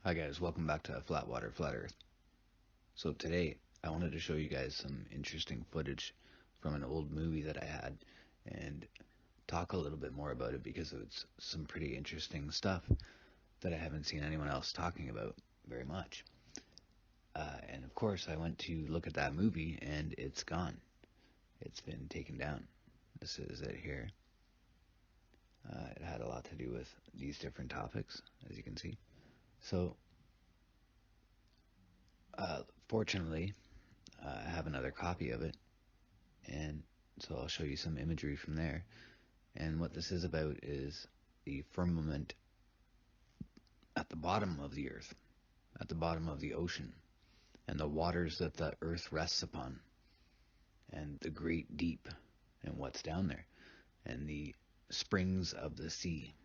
Hi guys, welcome back to Flat Water, Flat Earth. So today I wanted to show you guys some interesting footage from an old movie that I had and talk a little bit more about it because it's some pretty interesting stuff that I haven't seen anyone else talking about very much. And of course I went to look at that movie and it's gone. It's been taken down. This is it here. It had a lot to do with these different topics, as you can see. So, fortunately, I have another copy of it, and so I'll show you some imagery from there. And what this is about is the firmament at the bottom of the earth, at the bottom of the ocean, and the waters that the earth rests upon, and the great deep, and what's down there, and the springs of the sea.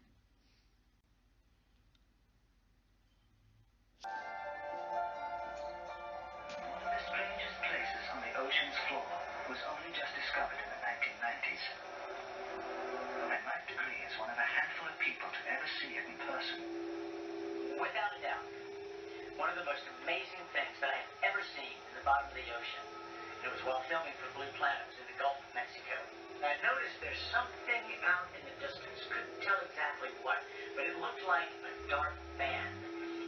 Was only just discovered in the 1990s. And Mike deGruy is one of a handful of people to ever see it in person. Without a doubt, one of the most amazing things that I have ever seen in the bottom of the ocean. And it was while filming for Blue Planet. It was in the Gulf of Mexico. And I noticed there's something out in the distance. Couldn't tell exactly what, but it looked like a dark band.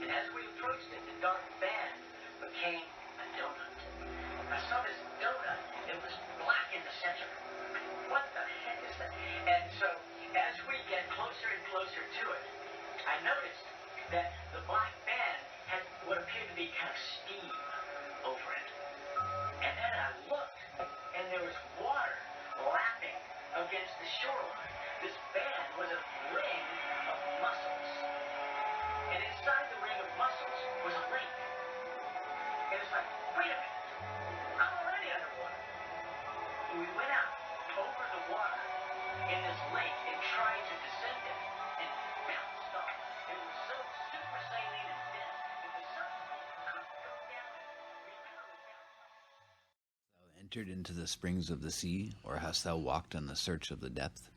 And as we approached it, the dark band became a donut. I saw this donut. It was black in the center. What the heck is that? And so, as we get closer and closer to it, I noticed that the black band had what appeared to be kind of steam over it. And then I looked, and there was water lapping against the shoreline. This band was a ring of mussels. And inside the ring of mussels was a lake. And it's like, wait a minute. I'm already underwater. We went out over the water in this lake and tried to descend it and bounced off. It was so super saline and dense that the surface couldn't go down it. We powered down. Thou entered into the springs of the sea, or hast thou walked in the search of the depth?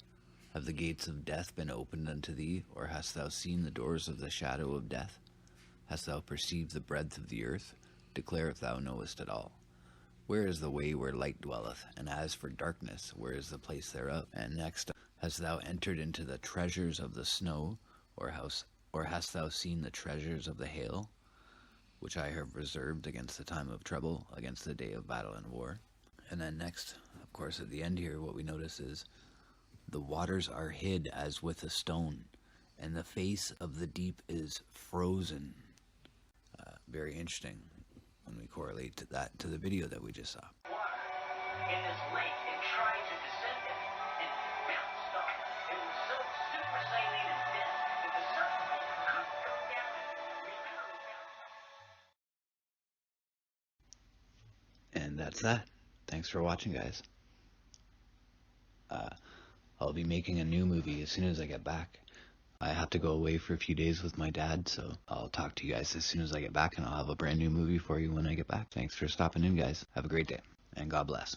Have the gates of death been opened unto thee, or hast thou seen the doors of the shadow of death? Hast thou perceived the breadth of the earth? Declare if thou knowest it all. Where is the way where light dwelleth? And as for darkness, where is the place thereof? And next, hast thou entered into the treasures of the snow, or hast thou seen the treasures of the hail, which I have reserved against the time of trouble, against the day of battle and war? And then next, of course, at the end here, what we notice is the waters are hid as with a stone, and the face of the deep is frozen. Very interesting when we correlate that to the video that we just saw. Water in this lake and tried to descend it and bounced off. It was so super saline and dense that the surface couldn't go down it. We powered down. And that's that. Thanks for watching, guys. I'll be making a new movie as soon as I get back. I have to go away for a few days with my dad, so I'll talk to you guys as soon as I get back, and I'll have a brand new movie for you when I get back. Thanks for stopping in, guys. Have a great day, and God bless.